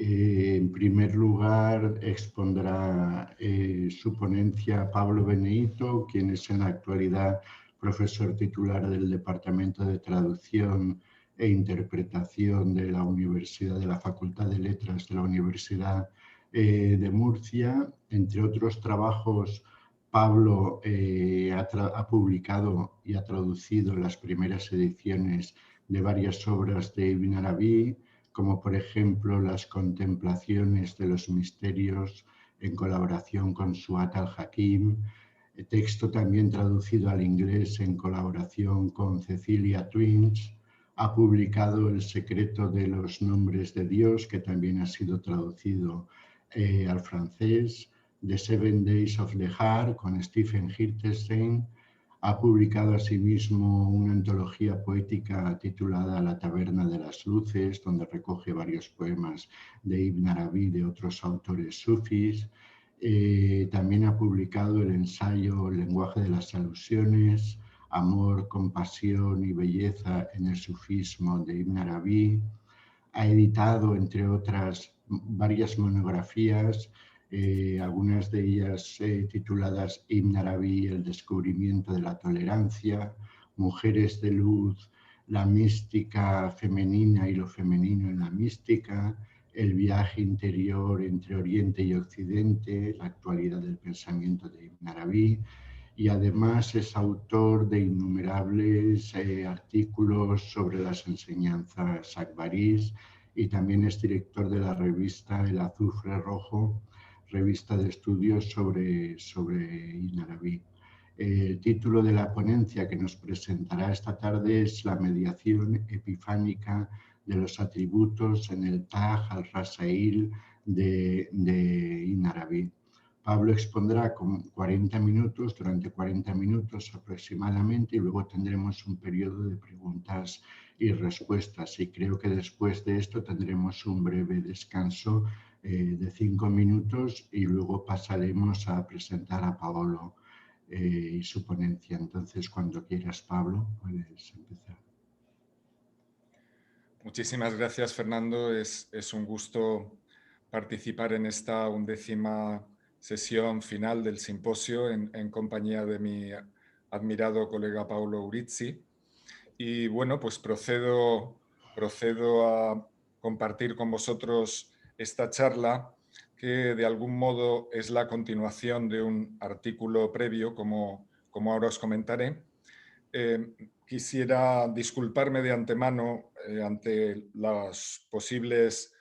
En primer lugar, expondrá su ponencia Pablo Benedito, quien es en la actualidad profesor titular del Departamento de Traducción e Interpretación de la Universidad de la Facultad de Letras de la Universidad de Murcia. Entre otros trabajos, Pablo ha publicado y ha traducido las primeras ediciones de varias obras de Ibn Arabi, como por ejemplo las contemplaciones de los misterios en colaboración con Suat al-Hakim, texto también traducido al inglés en colaboración con Cecilia Twins. Ha publicado El secreto de los nombres de Dios, que también ha sido traducido al francés, The Seven Days of the Heart con Stephen Hirtenstein. Ha publicado asimismo una antología poética titulada La taberna de las luces, donde recoge varios poemas de Ibn Arabi y de otros autores sufís. También ha publicado el ensayo El lenguaje de las alusiones, Amor, compasión y belleza en el sufismo de Ibn Arabi. Ha editado, entre otras, varias monografías, algunas de ellas tituladas Ibn Arabi, el descubrimiento de la tolerancia, Mujeres de luz, la mística femenina y lo femenino en la mística, el viaje interior entre Oriente y Occidente, la actualidad del pensamiento de Ibn Arabi, y además es autor de innumerables artículos sobre las enseñanzas akbarís, y también es director de la revista El Azufre Rojo, revista de estudios sobre Ibn Arabi. El título de la ponencia que nos presentará esta tarde es La mediación epifánica de los atributos en el Taj al-Rasail de Ibn Arabi. Pablo expondrá con 40 minutos, durante 40 minutos aproximadamente, y luego tendremos un periodo de preguntas y respuestas. Y creo que después de esto tendremos un breve descanso de 5 minutos y luego pasaremos a presentar a Paolo y su ponencia. Entonces, cuando quieras, Pablo, puedes empezar. Muchísimas gracias, Fernando. Es un gusto participar en esta 11ª sesión final del simposio en compañía de mi admirado colega Paolo Urizzi. Y bueno, pues procedo a compartir con vosotros esta charla, que de algún modo es la continuación de un artículo previo, como ahora os comentaré. Quisiera disculparme de antemano ante los posibles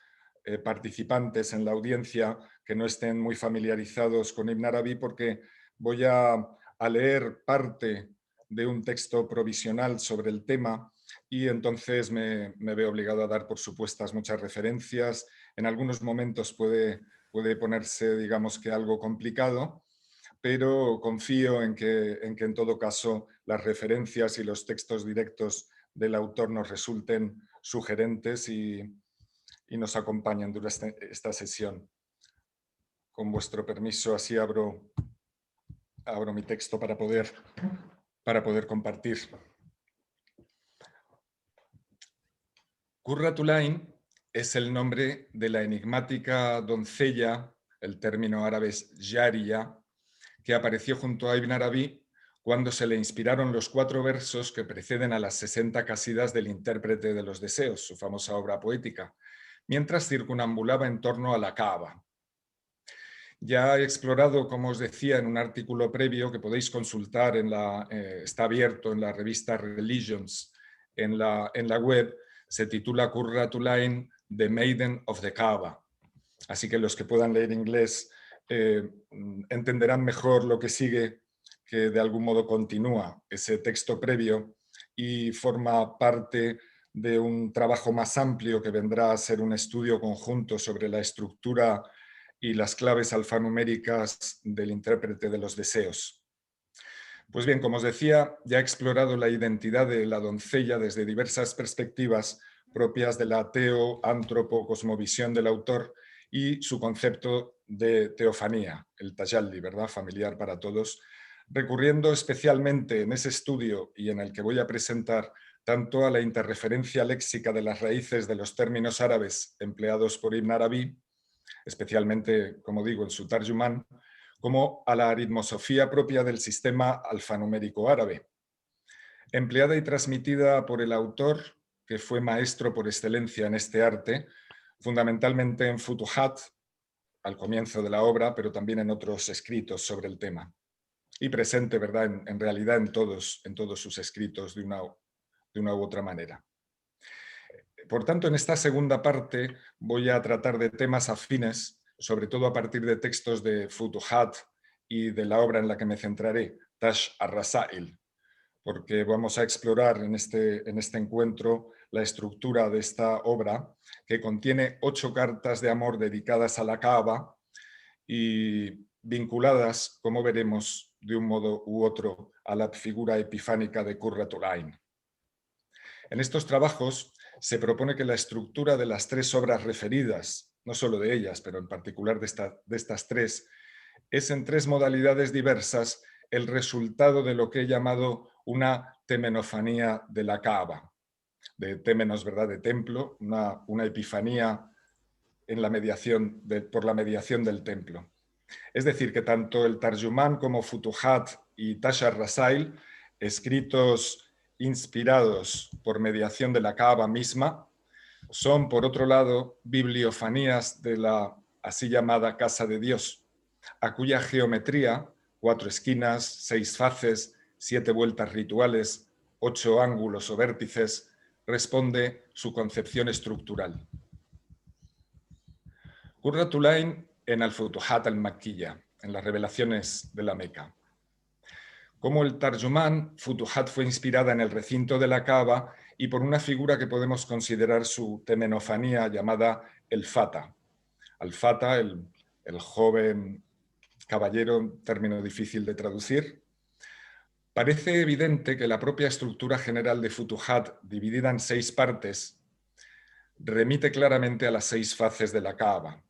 participantes en la audiencia que no estén muy familiarizados con Ibn Arabi, porque voy a leer parte de un texto provisional sobre el tema y entonces me veo obligado a dar por supuestas muchas referencias. En algunos momentos puede ponerse, digamos que algo complicado, pero confío en que en todo caso las referencias y los textos directos del autor nos resulten sugerentes y nos acompañen durante esta sesión. Con vuestro permiso, así abro mi texto para poder compartir. Qurratu Lain es el nombre de la enigmática doncella, el término árabe es Jariya, que apareció junto a Ibn Arabi cuando se le inspiraron los 4 versos que preceden a las 60 Qasídas del intérprete de los deseos, su famosa obra poética, mientras circunambulaba en torno a la Kaaba. Ya he explorado, como os decía, en un artículo previo que podéis consultar, está abierto en la revista Religions, en la web, se titula Qurratu Lain, The Maiden of the Kaaba. Así que los que puedan leer inglés entenderán mejor lo que sigue, que de algún modo continúa ese texto previo y forma parte de un trabajo más amplio que vendrá a ser un estudio conjunto sobre la estructura y las claves alfanuméricas del intérprete de los deseos. Pues bien, como os decía, ya he explorado la identidad de la doncella desde diversas perspectivas propias de la ateo-antropo-cosmovisión del autor y su concepto de teofanía, el tajalli, ¿verdad?, familiar para todos, recurriendo especialmente en ese estudio y en el que voy a presentar tanto a la interreferencia léxica de las raíces de los términos árabes empleados por Ibn Arabi, especialmente, como digo, en su Tarjumán, como a la aritmosofía propia del sistema alfanumérico árabe, empleada y transmitida por el autor, que fue maestro por excelencia en este arte, fundamentalmente en Futuhat, al comienzo de la obra, pero también en otros escritos sobre el tema, y presente, ¿verdad?, en realidad en todos sus escritos de una u otra manera. Por tanto, en esta segunda parte voy a tratar de temas afines, sobre todo a partir de textos de Futuhat y de la obra en la que me centraré, Tash ar-Rasail, porque vamos a explorar en este encuentro la estructura de esta obra, que contiene 8 cartas de amor dedicadas a la Kaaba y vinculadas, como veremos, de un modo u otro a la figura epifánica de Qurratul Ain. En estos trabajos se propone que la estructura de las 3 obras referidas, no solo de ellas, pero en particular de estas 3, es en 3 modalidades diversas el resultado de lo que he llamado una temenofanía de la Kaaba, de temenos, ¿verdad?, de templo, una epifanía en la mediación por la mediación del templo. Es decir, que tanto el Tarjumán como Futuhat y Tash ar-Rasail, escritos inspirados por mediación de la Kaaba misma, son, por otro lado, bibliofanías de la así llamada Casa de Dios, a cuya geometría, 4 esquinas, 6 faces, 7 vueltas rituales, 8 ángulos o vértices, responde su concepción estructural. Qurratul Ain en al-Futuhat al-Makkiyya, en las revelaciones de la Meca. Como el Tarjumán, Futuhat fue inspirada en el recinto de la Kaaba y por una figura que podemos considerar su temenofanía llamada el Fata. Al-Fata, el joven caballero, término difícil de traducir. Parece evidente que la propia estructura general de Futuhat, dividida en 6 partes, remite claramente a las 6 faces de la Kaaba.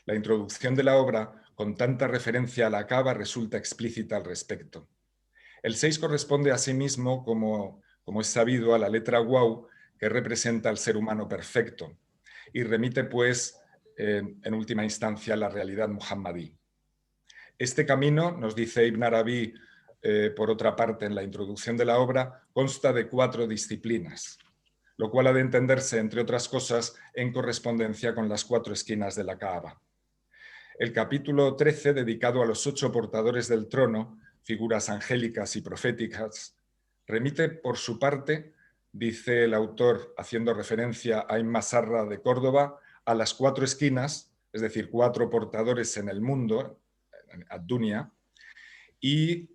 La introducción de la obra, con tanta referencia a la Kaaba, resulta explícita al respecto. El 6 corresponde a sí mismo, como es sabido, a la letra Waw, que representa al ser humano perfecto, y remite, pues, en última instancia, a la realidad muhammadí. Este camino, nos dice Ibn Arabi, por otra parte, en la introducción de la obra, consta de 4 disciplinas, lo cual ha de entenderse, entre otras cosas, en correspondencia con las 4 esquinas de la Kaaba. El capítulo 13, dedicado a los 8 portadores del trono, figuras angélicas y proféticas, remite por su parte, dice el autor haciendo referencia a Ibn Masarra de Córdoba, a las 4 esquinas, es decir, 4 portadores en el mundo, ad-dunya, y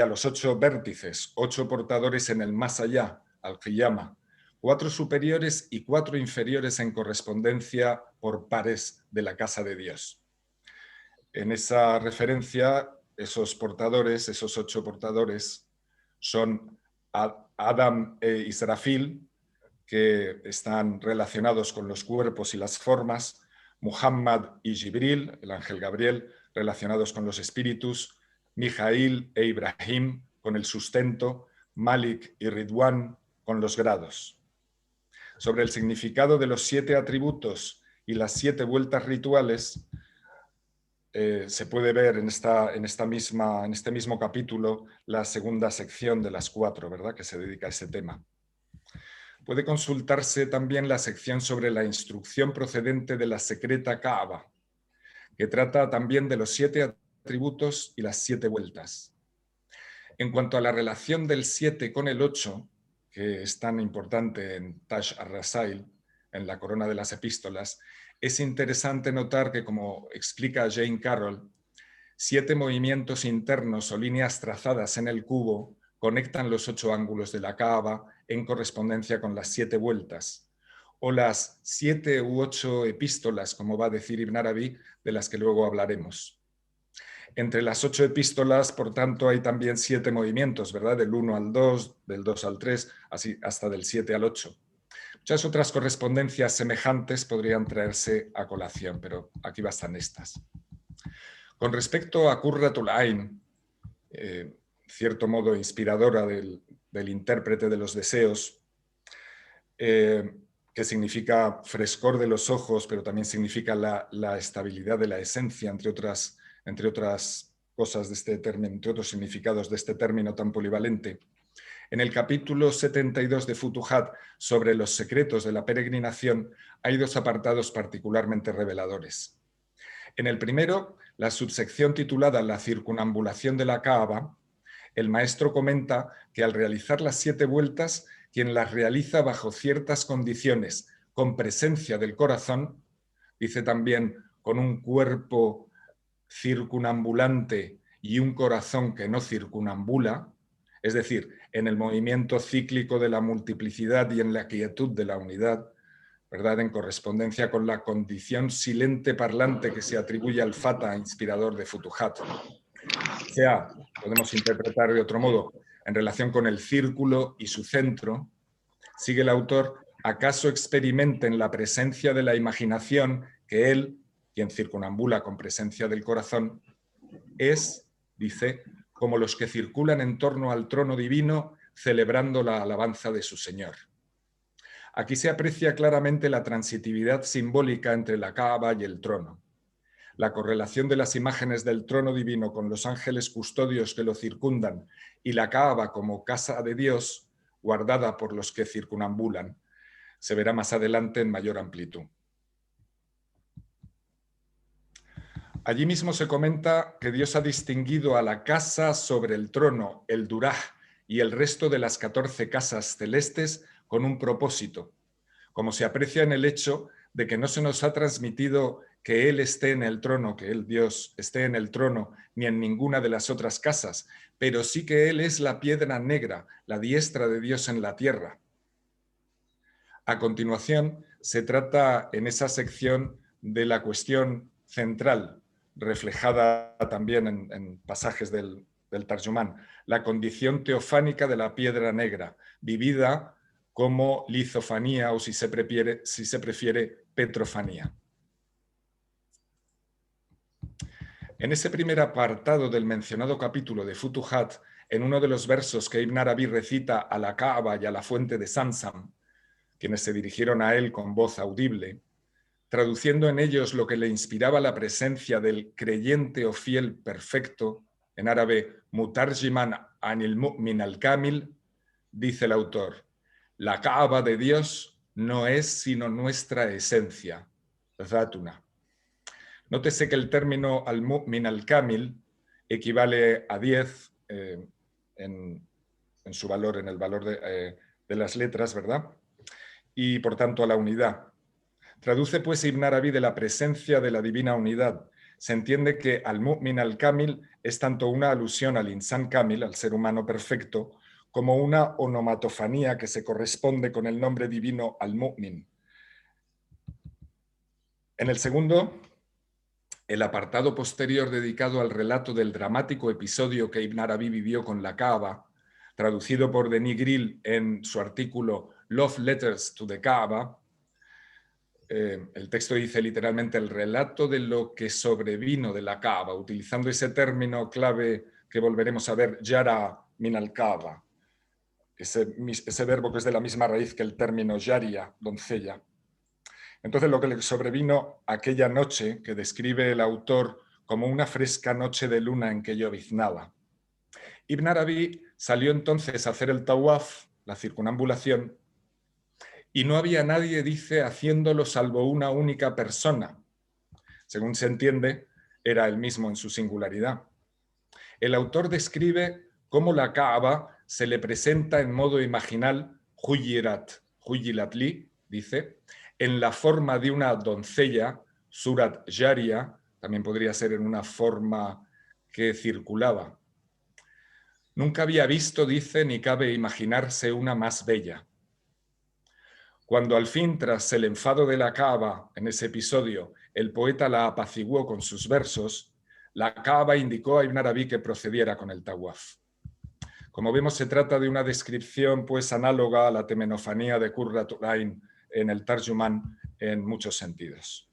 a los 8 vértices, 8 portadores en el más allá, al-Qiyama, 4 superiores y 4 inferiores en correspondencia por pares de la casa de Dios. En esa referencia, esos portadores, esos 8 portadores, son Adam e Israfil, que están relacionados con los cuerpos y las formas, Muhammad y Jibril, el ángel Gabriel, relacionados con los espíritus, Mijail e Ibrahim, con el sustento, Malik y Ridwan, con los grados. Sobre el significado de los 7 atributos y las 7 vueltas rituales, se puede ver en este mismo capítulo la segunda sección de las 4, ¿verdad?, que se dedica a ese tema. Puede consultarse también la sección sobre la instrucción procedente de la secreta Kaaba, que trata también de los 7 atributos y las 7 vueltas. En cuanto a la relación del 7 con el 8, que es tan importante en Tash ar-Rasail, en la corona de las epístolas, es interesante notar que, como explica Jane Carroll, 7 movimientos internos o líneas trazadas en el cubo conectan los 8 ángulos de la Kaaba en correspondencia con las 7 vueltas, o las 7 u 8 epístolas, como va a decir Ibn Arabi, de las que luego hablaremos. Entre las 8 epístolas, por tanto, hay también 7 movimientos, ¿verdad?, del 1 al 2, del 2 al 3, así hasta del 7 al 8. Muchas otras correspondencias semejantes podrían traerse a colación, pero aquí bastan estas. Con respecto a Qurratul Ain, cierto modo inspiradora del del intérprete de los deseos, que significa frescor de los ojos, pero también significa la estabilidad de la esencia, entre otras cosas de este término, entre otros significados de este término tan polivalente. En el capítulo 72 de Futuhat, sobre los secretos de la peregrinación, hay dos apartados particularmente reveladores. En el primero, la subsección titulada La circunambulación de la Kaaba, el maestro comenta que al realizar las 7 vueltas, quien las realiza bajo ciertas condiciones, con presencia del corazón, dice también con un cuerpo circunambulante y un corazón que no circunambula, es decir, en el movimiento cíclico de la multiplicidad y en la quietud de la unidad, ¿verdad?, en correspondencia con la condición silente parlante que se atribuye al Fata inspirador de Futuhat. O sea, podemos interpretar de otro modo, en relación con el círculo y su centro, sigue el autor, acaso experimenten la presencia de la imaginación que él, quien circunambula con presencia del corazón, es, dice, como los que circulan en torno al trono divino celebrando la alabanza de su Señor. Aquí se aprecia claramente la transitividad simbólica entre la Kaaba y el trono. La correlación de las imágenes del trono divino con los ángeles custodios que lo circundan y la Kaaba como casa de Dios, guardada por los que circunambulan, se verá más adelante en mayor amplitud. Allí mismo se comenta que Dios ha distinguido a la casa sobre el trono, el Duraj, y el resto de las 14 casas celestes con un propósito, como se aprecia en el hecho de que no se nos ha transmitido que Él esté en el trono, que Él, Dios, esté en el trono, ni en ninguna de las otras casas, pero sí que Él es la piedra negra, la diestra de Dios en la tierra. A continuación, se trata en esa sección de la cuestión central, reflejada también en pasajes del Tarjumán, la condición teofánica de la piedra negra, vivida como lizofanía o, si se prefiere, petrofanía. En ese primer apartado del mencionado capítulo de Futuhat, en uno de los versos que Ibn Arabi recita a la Kaaba y a la fuente de Zamzam, quienes se dirigieron a él con voz audible, traduciendo en ellos lo que le inspiraba la presencia del creyente o fiel perfecto, en árabe, mutarjiman anil mu'min al-kamil, dice el autor, la Kaaba de Dios no es sino nuestra esencia, zatuna. Nótese que el término al-mu'min al-kamil equivale a 10 en su valor, en el valor de las letras, ¿verdad? Y por tanto a la unidad. Traduce pues Ibn Arabi de la presencia de la divina unidad. Se entiende que al-mu'min al-kamil es tanto una alusión al insan kamil, al ser humano perfecto, como una onomatofanía que se corresponde con el nombre divino al-mu'min. En el segundo, el apartado posterior dedicado al relato del dramático episodio que Ibn Arabi vivió con la Kaaba, traducido por Denis Grill en su artículo Love Letters to the Kaaba, el texto dice literalmente el relato de lo que sobrevino de la Kaaba, utilizando ese término clave que volveremos a ver, Yara min al-Kaaba, ese verbo que es de la misma raíz que el término Yaria, doncella. Entonces, lo que le sobrevino aquella noche, que describe el autor como una fresca noche de luna en que lloviznaba. Ibn Arabi salió entonces a hacer el tawaf, la circunambulación, y no había nadie, dice, haciéndolo salvo una única persona. Según se entiende, era él mismo en su singularidad. El autor describe cómo la Kaaba se le presenta en modo imaginal, huyilat li, dice, en la forma de una doncella, surat Yaria, también podría ser en una forma que circulaba. Nunca había visto, dice, ni cabe imaginarse una más bella. Cuando al fin, tras el enfado de la Kaaba, en ese episodio, el poeta la apaciguó con sus versos, la Kaaba indicó a Ibn Arabi que procediera con el tawaf. Como vemos, se trata de una descripción pues análoga a la temenofanía de Qurratul Ain en el Tarjumán en muchos sentidos.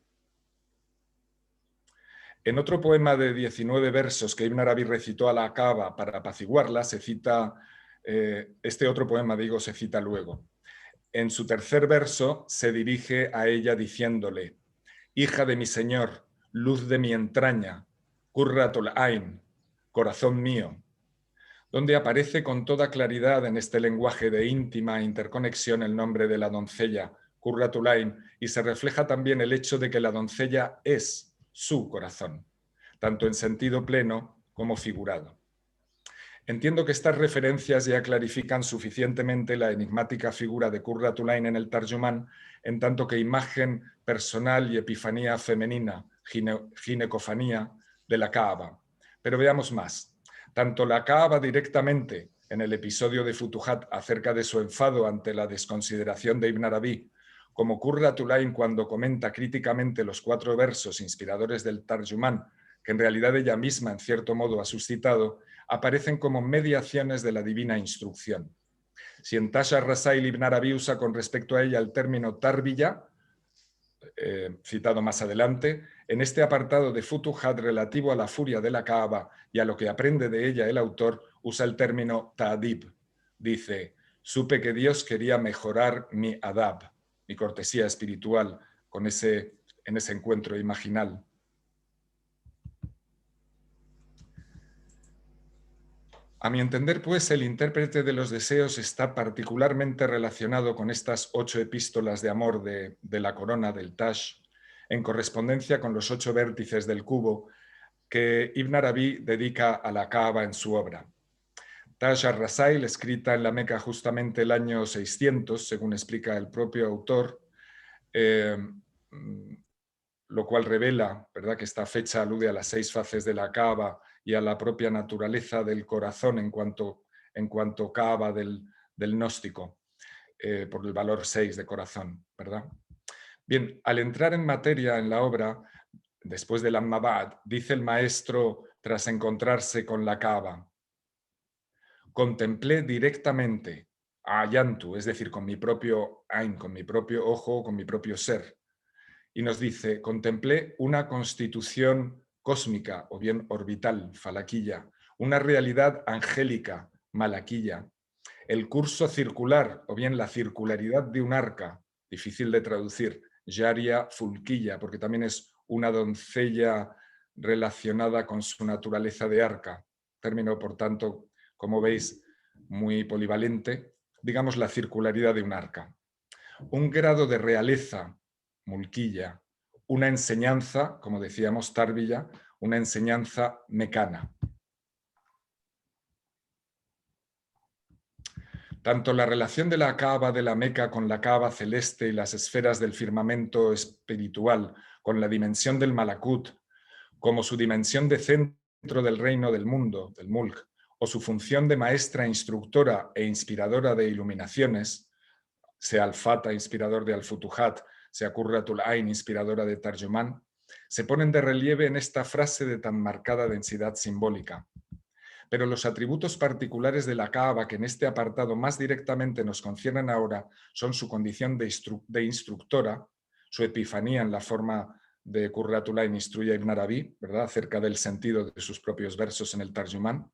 En otro poema de 19 versos que Ibn Arabi recitó a la Kaaba para apaciguarla, se cita este otro poema, digo, se cita luego. En su tercer verso se dirige a ella diciéndole: hija de mi Señor, luz de mi entraña, Qurratul Ain, corazón mío, donde aparece con toda claridad en este lenguaje de íntima interconexión el nombre de la doncella, Qurratul Ain, y se refleja también el hecho de que la doncella es su corazón, tanto en sentido pleno como figurado. Entiendo que estas referencias ya clarifican suficientemente la enigmática figura de Qurratul Ain en el Tarjumán, en tanto que imagen personal y epifanía femenina, ginecofanía, de la Kaaba. Pero veamos más. Tanto la Kaaba directamente, en el episodio de Futuhat acerca de su enfado ante la desconsideración de Ibn Arabi, como Qurratul Ain cuando comenta críticamente los 4 versos inspiradores del Tarjumán, que en realidad ella misma en cierto modo ha suscitado, aparecen como mediaciones de la divina instrucción. Si en Tasha Rasail Ibn Arabi usa con respecto a ella el término tarbiya, citado más adelante, en este apartado de Futuhat relativo a la furia de la Kaaba y a lo que aprende de ella el autor, usa el término ta'dib. Dice: supe que Dios quería mejorar mi adab, mi cortesía espiritual, en ese encuentro imaginal. A mi entender, pues, el intérprete de los deseos está particularmente relacionado con estas 8 epístolas de amor de la corona del Tash, en correspondencia con los 8 vértices del cubo que Ibn Arabi dedica a la Kaaba en su obra. Taj al-Rasail, escrita en la Meca justamente el año 600, según explica el propio autor, lo cual revela, ¿verdad?, que esta fecha alude a las 6 faces de la Kaaba y a la propia naturaleza del corazón en cuanto Kaaba del gnóstico, por el valor 6 de corazón, ¿verdad? Bien, al entrar en materia en la obra, después del Amma Ba'd, dice el maestro tras encontrarse con la Kaaba: contemplé directamente a Ayantu, es decir, con mi propio Ain, con mi propio ojo, con mi propio ser. Y nos dice: contemplé una constitución cósmica, o bien orbital, falaquilla, una realidad angélica, malaquilla, el curso circular, o bien la circularidad de un arca, difícil de traducir, Jaria fulquilla, porque también es una doncella relacionada con su naturaleza de arca, término, por tanto, como veis, muy polivalente, digamos la circularidad de un arca. Un grado de realeza, mulquilla, una enseñanza, como decíamos, tarbilla, una enseñanza mecana. Tanto la relación de la Kaaba de la Meca con la Kaaba celeste y las esferas del firmamento espiritual, con la dimensión del Malakut, como su dimensión de centro del reino del mundo, del Mulk, o su función de maestra instructora e inspiradora de iluminaciones, sea Al-Fata, inspirador de Al-Futuhat, sea Qurratul Ain, inspiradora de Tarjumán, se ponen de relieve en esta frase de tan marcada densidad simbólica. Pero los atributos particulares de la Kaaba que en este apartado más directamente nos conciernen ahora son su condición de instructora, su epifanía en la forma de Qurratul Ain instruye a Ibn Arabi, ¿verdad?, acerca del sentido de sus propios versos en el Tarjumán,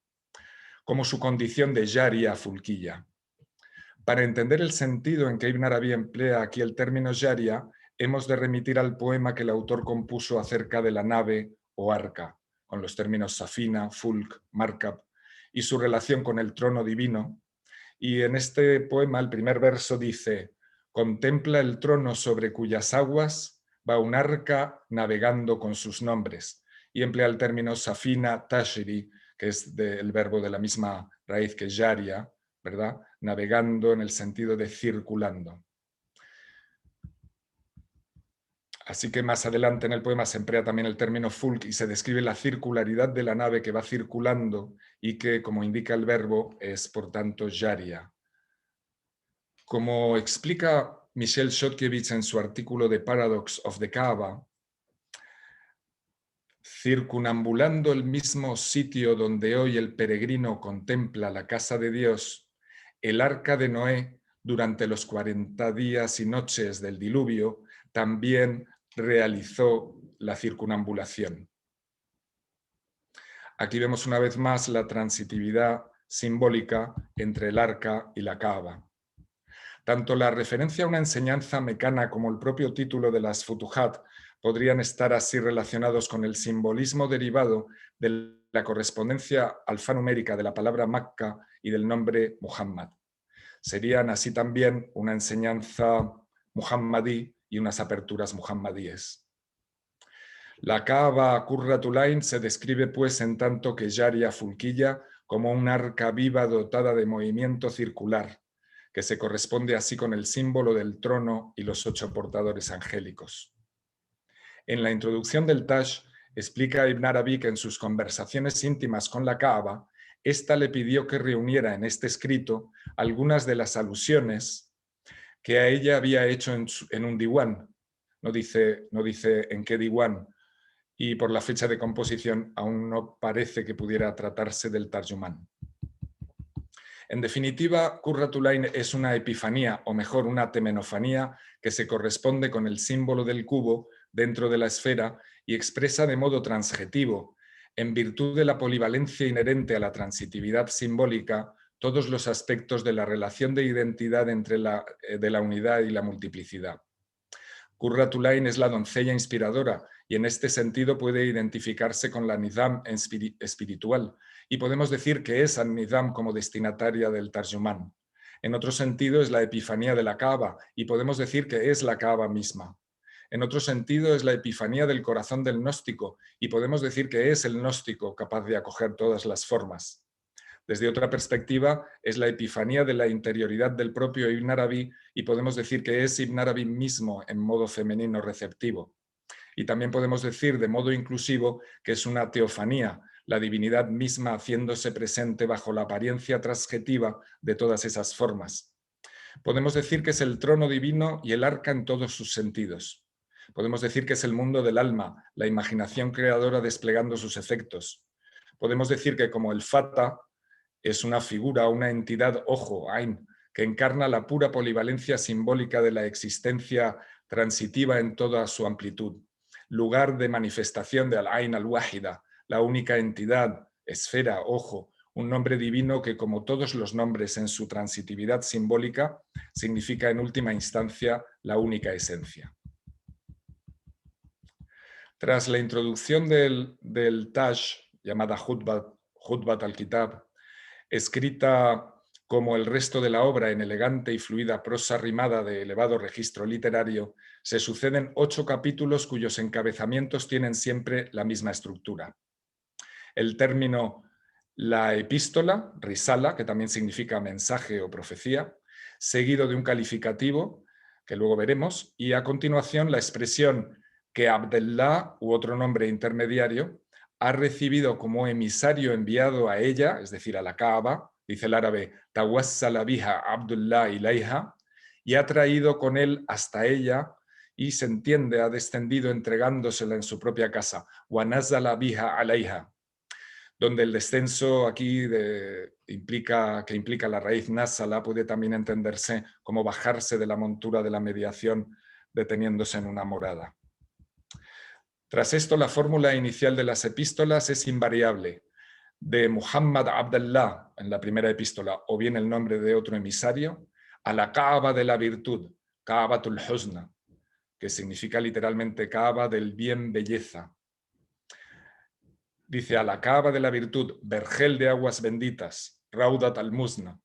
como su condición de Jaria fulquilla. Para entender el sentido en que Ibn Arabi emplea aquí el término Jaria, hemos de remitir al poema que el autor compuso acerca de la nave o arca, con los términos safina, fulk, markab, y su relación con el trono divino. Y en este poema el primer verso dice: contempla el trono sobre cuyas aguas va un arca navegando con sus nombres. Y emplea el término safina tashri, que es del verbo de la misma raíz que jaria, ¿verdad?, navegando en el sentido de circulando. Así que más adelante en el poema se emplea también el término fulk y se describe la circularidad de la nave que va circulando y que, como indica el verbo, es por tanto jaria. Como explica Michel Chodkiewicz en su artículo The Paradox of the Kaaba, circunambulando el mismo sitio donde hoy el peregrino contempla la casa de Dios, el arca de Noé, durante los 40 días y noches del diluvio, también realizó la circunambulación. Aquí vemos una vez más la transitividad simbólica entre el arca y la Kaaba. Tanto la referencia a una enseñanza mecana como el propio título de las Futuhat podrían estar así relacionados con el simbolismo derivado de la correspondencia alfanumérica de la palabra Makka y del nombre Muhammad. Serían así también una enseñanza muhammadí y unas aperturas muhammadíes. La Kaaba Qurratul Ain se describe pues en tanto que Jaria Fulquilla como un arca viva dotada de movimiento circular, que se corresponde así con el símbolo del trono y los 8 portadores angélicos. En la introducción del Taj explica Ibn Arabi que en sus conversaciones íntimas con la Kaaba, ésta le pidió que reuniera en este escrito algunas de las alusiones que a ella había hecho en un diwan. No dice en qué diwan, y por la fecha de composición aún no parece que pudiera tratarse del Tarjumán. En definitiva, Qurratul Ain es una epifanía, o mejor, una temenofanía, que se corresponde con el símbolo del cubo dentro de la esfera y expresa de modo transjetivo, en virtud de la polivalencia inherente a la transitividad simbólica, todos los aspectos de la relación de identidad entre de la unidad y la multiplicidad. Qurratul Ain es la doncella inspiradora y en este sentido puede identificarse con la Nizam espiritual y podemos decir que es An-Nizam como destinataria del Tarjumán. En otro sentido es la epifanía de la Kaaba y podemos decir que es la Kaaba misma. En otro sentido es la epifanía del corazón del gnóstico y podemos decir que es el gnóstico capaz de acoger todas las formas. Desde otra perspectiva, es la epifanía de la interioridad del propio Ibn Arabi y podemos decir que es Ibn Arabi mismo en modo femenino receptivo. Y también podemos decir de modo inclusivo que es una teofanía, la divinidad misma haciéndose presente bajo la apariencia transjetiva de todas esas formas. Podemos decir que es el trono divino y el arca en todos sus sentidos. Podemos decir que es el mundo del alma, la imaginación creadora desplegando sus efectos. Podemos decir que como el Fata, es una figura, una entidad, ojo, Ain, que encarna la pura polivalencia simbólica de la existencia transitiva en toda su amplitud, lugar de manifestación de Al-Ain al-Wahida, la única entidad, esfera, ojo, un nombre divino que, como todos los nombres en su transitividad simbólica, significa en última instancia la única esencia. Tras la introducción del Taj, llamada Khutbat al-Kitab, escrita como el resto de la obra en elegante y fluida prosa rimada de elevado registro literario, se suceden 8 capítulos cuyos encabezamientos tienen siempre la misma estructura. El término la epístola, risala, que también significa mensaje o profecía, seguido de un calificativo, que luego veremos, y a continuación la expresión que Abdallah, u otro nombre intermediario, ha recibido como emisario enviado a ella, es decir, a la Kaaba, dice el árabe, tawassala biha Abdullah ilayha, y ha traído con él hasta ella, y se entiende, ha descendido entregándosela en su propia casa, wa nazala biha alayha, donde el descenso aquí implica la raíz nasala, puede también entenderse como bajarse de la montura de la mediación deteniéndose en una morada. Tras esto, la fórmula inicial de las epístolas es invariable. De Muhammad Abdallah, en la primera epístola, o bien el nombre de otro emisario, a la Kaaba de la virtud, Kaabatul Husna, que significa literalmente Kaaba del bien, belleza. Dice a la Kaaba de la virtud, vergel de aguas benditas, Raudat al-Musna.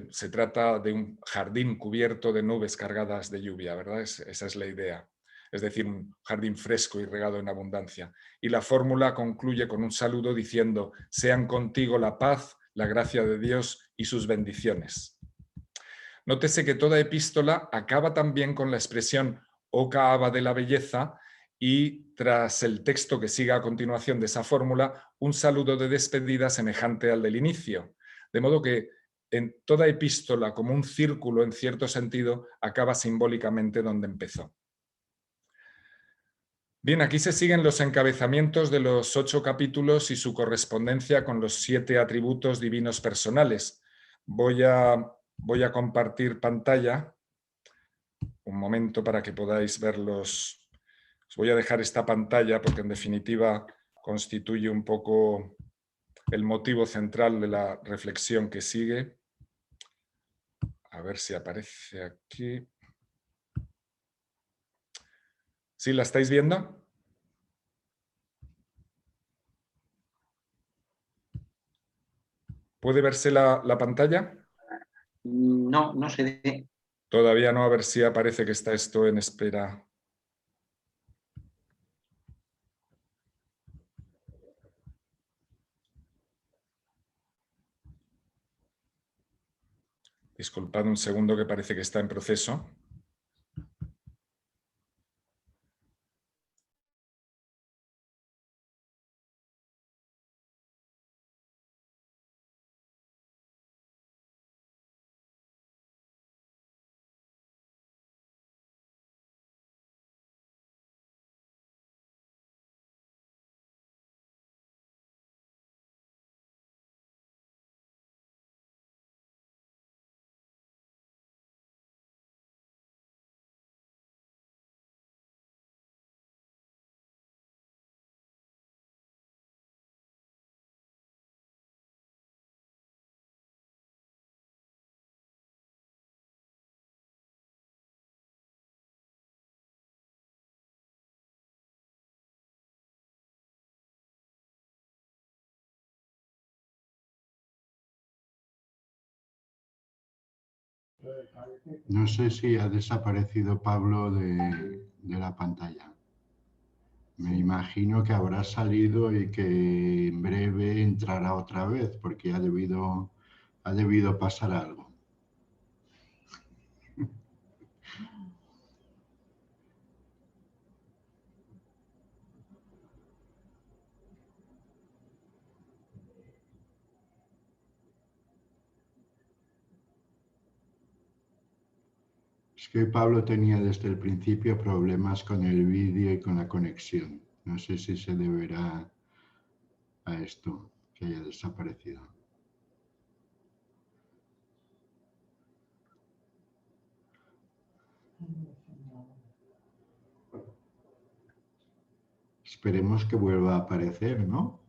Se trata de un jardín cubierto de nubes cargadas de lluvia, ¿verdad? Esa es la idea. Es decir, un jardín fresco y regado en abundancia. Y la fórmula concluye con un saludo diciendo, sean contigo la paz, la gracia de Dios y sus bendiciones. Nótese que toda epístola acaba también con la expresión o Kaaba de la belleza y tras el texto que siga a continuación de esa fórmula, un saludo de despedida semejante al del inicio. De modo que en toda epístola, como un círculo en cierto sentido, acaba simbólicamente donde empezó. Bien, aquí se siguen los encabezamientos de los 8 capítulos y su correspondencia con los 7 atributos divinos personales. Voy a compartir pantalla un momento para que podáis verlos. Os voy a dejar esta pantalla porque en definitiva constituye un poco el motivo central de la reflexión que sigue. A ver si aparece aquí. ¿Sí la estáis viendo? ¿Puede verse la pantalla? No, no se ve. Todavía no, a ver si aparece que está esto en espera. Disculpad un segundo que parece que está en proceso. No sé si ha desaparecido Pablo de la pantalla. Me imagino que habrá salido y que en breve entrará otra vez porque ha debido pasar algo. Es que Pablo tenía desde el principio problemas con el vídeo y con la conexión. No sé si se deberá a esto, que haya desaparecido. Esperemos que vuelva a aparecer, ¿no?